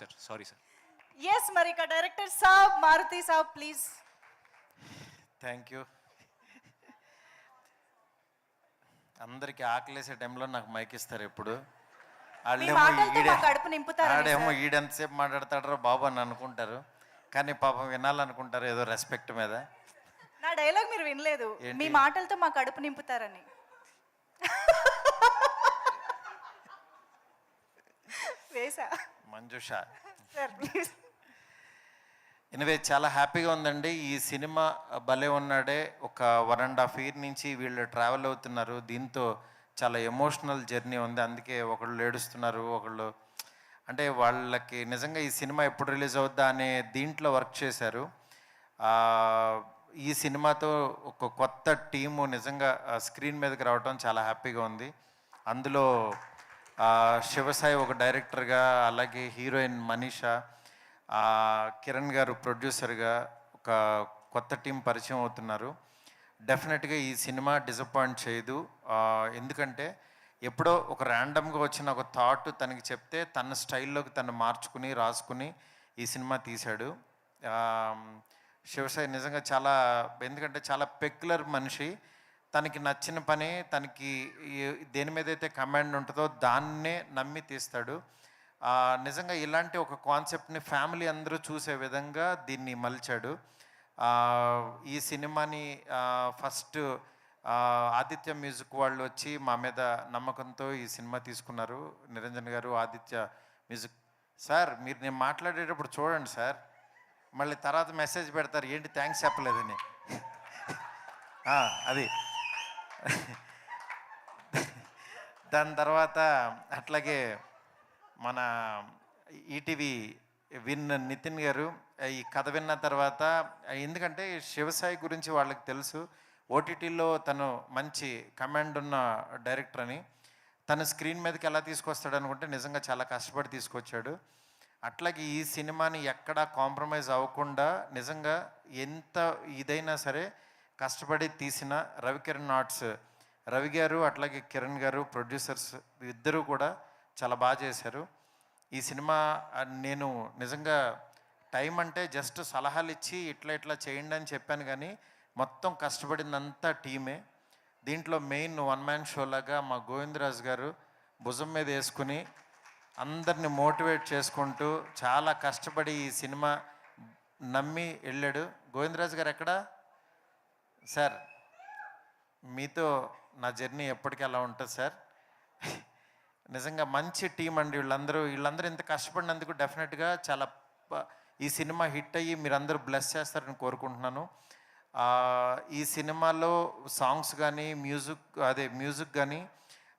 Sir, sorry sir. Yes మరి ఇక director సాబ్, మారుతి సాబ్ ప్లీజ్. Thank you. అందరికి ఆకలేసే టైంలో నాకు మైక్ ఇస్తారు ఎప్పుడు. కడుపు నింపుతారు. ఆడేమో ఈడెంతసేపు మాట్లాడతాడరా బాబు అని అనుకుంటారు, కానీ పాపం వినాలనుకుంటారు ఏదో రెస్పెక్ట్ మీద. నా డైలాగ్ మీరు వినలేదు, మీ మాటలతో మా కడుపు నింపుతారని. వేసా మంజుష. Sir please. ఎనివే చాలా హ్యాపీగా ఉందండి. ఈ సినిమా భలే ఉన్నాడే. ఒక 1.5 ఇయర్ నుంచి వీళ్ళు ట్రావెల్ అవుతున్నారు. దీంతో చాలా ఎమోషనల్ జర్నీ ఉంది. అందుకే ఒకళ్ళు ఏడుస్తున్నారు, ఒకళ్ళు అంటే వాళ్ళకి నిజంగా ఈ సినిమా ఎప్పుడు రిలీజ్ అవుద్దా అనే దీంట్లో వర్క్ చేశారు. ఈ సినిమాతో ఒక కొత్త టీము నిజంగా స్క్రీన్ మీదకి రావడం చాలా హ్యాపీగా ఉంది. అందులో శివసాయి ఒక డైరెక్టర్గా, అలాగే హీరోయిన్ మనీషా, కిరణ్ గారు ప్రొడ్యూసర్గా ఒక కొత్త టీం పరిచయం అవుతున్నారు. డెఫినెట్గా ఈ సినిమా డిసప్పాయింట్ చేయదు. ఎందుకంటే ఎప్పుడో ఒక ర్యాండమ్గా వచ్చిన ఒక థాట్ తనకి చెప్తే తన స్టైల్లోకి తను మార్చుకుని రాసుకుని ఈ సినిమా తీశాడు. శివసాయి నిజంగా చాలా, ఎందుకంటే చాలా పెక్యులర్ మనిషి. తనకి నచ్చిన పని, తనకి దేని మీద అయితే కమాండ్ ఉంటుందో దాన్నే నమ్మి తీస్తాడు. నిజంగా ఇలాంటి ఒక కాన్సెప్ట్ని ఫ్యామిలీ అందరూ చూసే విధంగా దీన్ని మలిచాడు. ఈ సినిమాని ఫస్ట్ ఆదిత్య మ్యూజిక్ వాళ్ళు వచ్చి మా మీద నమ్మకంతో ఈ సినిమా తీసుకున్నారు. నిరంజన్ గారు, ఆదిత్య మ్యూజిక్. సార్ మీరు నేను మాట్లాడేటప్పుడు చూడండి సార్, మళ్ళీ తర్వాత మెసేజ్ పెడతారు ఏంటి థ్యాంక్స్ చెప్పలేదని. అది దాని తర్వాత అట్లాగే మన ఈటీవీ నితిన్ గారు ఈ కథ విన్న తర్వాత, ఎందుకంటే శివసాయి గురించి వాళ్ళకి తెలుసు, ఓటీటీలో తను మంచి కమాండ్ ఉన్న డైరెక్టర్ అని. తను స్క్రీన్ మీదకి ఎలా తీసుకొస్తాడు అనుకుంటే నిజంగా చాలా కష్టపడి తీసుకొచ్చాడు. అట్లాగే ఈ సినిమాని ఎక్కడా కాంప్రమైజ్ అవ్వకుండా నిజంగా ఎంత ఇదైనా సరే కష్టపడి తీసిన రవికిరణ్ ఆర్ట్స్ రవి గారు, అట్లాగే కిరణ్ గారు ప్రొడ్యూసర్స్ ఇద్దరూ కూడా చాలా బాగా చేశారు. ఈ సినిమా నేను నిజంగా టైం అంటే జస్ట్ సలహాలు ఇచ్చి ఇట్లా ఇట్లా చేయండి అని చెప్పాను, కానీ మొత్తం కష్టపడిందంతా టీమే. దీంట్లో మెయిన్ 1 మ్యాన్ షో లాగా మా గోవిందరాజు గారు భుజం మీద వేసుకుని అందరిని మోటివేట్ చేసుకుంటూ చాలా కష్టపడి ఈ సినిమా నమ్మి వెళ్ళాడు. గోవిందరాజు గారు ఎక్కడా సార్? మీతో నా జర్నీ ఎప్పటికీ అలా ఉంటుంది సార్. నిజంగా మంచి టీం అండి వీళ్ళందరూ ఇంత కష్టపడినందుకు డెఫినెట్గా చాలా ఈ సినిమా హిట్ అయ్యి మీరందరూ బ్లెస్ చేస్తారని కోరుకుంటున్నాను. ఈ సినిమాలో సాంగ్స్ కానీ మ్యూజిక్ కానీ,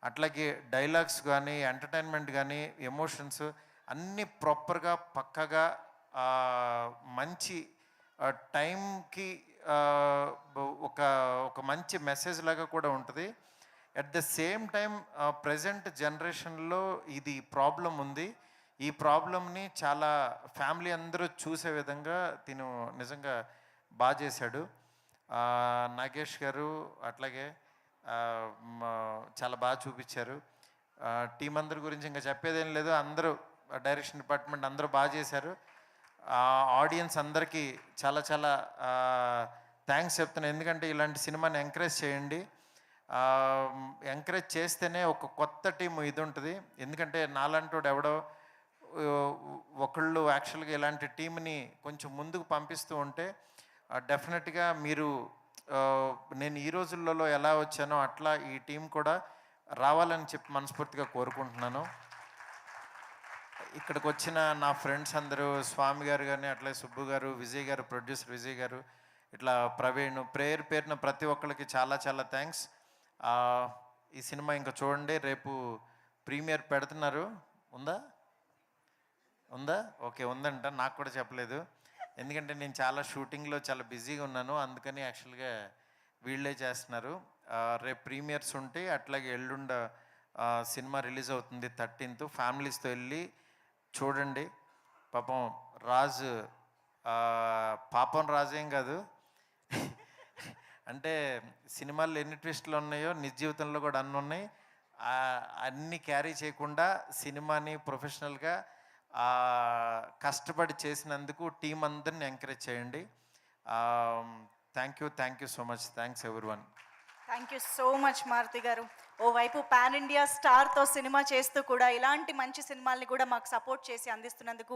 అట్లాగే డైలాగ్స్ కానీ, ఎంటర్టైన్మెంట్ కానీ, ఎమోషన్స్ అన్నీ ప్రాపర్గా పక్కగా మంచి టైంకి ఒక మంచి మెసేజ్ లాగా కూడా ఉంటుంది. At the same time present జనరేషన్లో ఇది ప్రాబ్లం ఉంది. ఈ ప్రాబ్లమ్ని చాలా ఫ్యామిలీ అందరూ చూసే విధంగా తిను నిజంగా బాగా చేశాడు. నాగేష్ గారు అట్లాగే చాలా బాగా చూపించారు. టీం అందరి గురించి ఇంకా చెప్పేదేం లేదు, అందరూ డైరెక్షన్ డిపార్ట్మెంట్ అందరూ బాగా చేశారు. ఆడియన్స్ అందరికీ చాలా చాలా థ్యాంక్స్ చెప్తున్నాను. ఎందుకంటే ఇలాంటి సినిమాని ఎంకరేజ్ చేయండి. ఎంకరేజ్ చేస్తేనే ఒక కొత్త టీం ఇది ఉంటుంది. ఎందుకంటే నాలంటోడు ఎవడో ఒకళ్ళు యాక్చువల్గా ఇలాంటి టీంని కొంచెం ముందుకు పంపిస్తూ ఉంటే డెఫినెట్గా మీరు నేను ఈ రోజులలో ఎలా వచ్చానో అట్లా ఈ టీం కూడా రావాలని చెప్పి మనస్ఫూర్తిగా కోరుకుంటున్నాను. ఇక్కడికి వచ్చిన నా ఫ్రెండ్స్ అందరూ, స్వామి గారు కానీ, అట్లా సుబ్బు గారు, విజయ్ గారు, ప్రొడ్యూసర్ విజయ్ గారు, ఇట్లా ప్రవీణ్, పేరున ప్రతి ఒక్కరికి చాలా చాలా థ్యాంక్స్. ఈ సినిమా ఇంకా చూడండి, రేపు ప్రీమియర్ పెడుతున్నారు. ఉందా? ఓకే, ఉందంట. నాకు కూడా చెప్పలేదు, ఎందుకంటే నేను చాలా షూటింగ్లో చాలా బిజీగా ఉన్నాను. అందుకని యాక్చువల్గా వీళ్ళే చేస్తున్నారు. రేపు ప్రీమియర్స్ ఉంటే అట్లాగే ఎల్లుండ సినిమా రిలీజ్ అవుతుంది 13th. ఫ్యామిలీస్తో వెళ్ళి చూడండి. పాపం రాజు పాపం రాజేం కాదు, అంటే సినిమాల్లో ఎన్ని ట్విస్టులు ఉన్నాయో నిజ జీవితంలో కూడా అన్నీ ఉన్నాయి. అన్నీ క్యారీ చేయకుండా సినిమాని ప్రొఫెషనల్గా కష్టపడి చేసినందుకు టీం అందరిని ఎంకరేజ్ చేయండి. Thank you so much. Thanks everyone. Thank you so much Maruthi గారు. ఓవైపు పాన్ ఇండియా స్టార్తో సినిమా చేస్తూ కూడా ఇలాంటి మంచి సినిమాల్ని కూడా మాకు సపోర్ట్ చేసి అందిస్తున్నందుకు